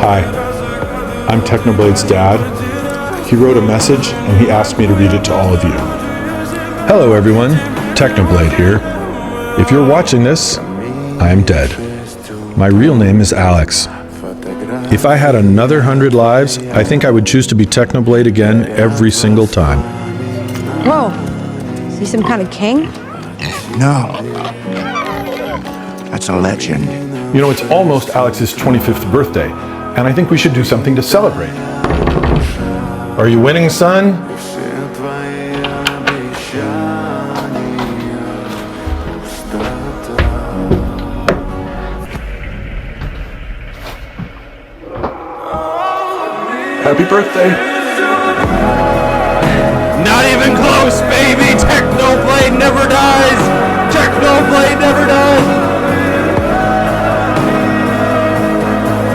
Hi, I'm Technoblade's dad. He wrote a message and he asked me to read it to all of you. Hello everyone, Technoblade here. If you're watching this, I am dead. My real name is Alex. If I had another 100 lives, I think I would choose to be Technoblade again every single time. Whoa, is he some kind of king? No. That's a legend. You know, it's almost Alex's 25th birthday, and I think we should do something to celebrate. Are you winning, son? Happy birthday. Not even close, baby! Technoblade never dies! Technoblade never dies!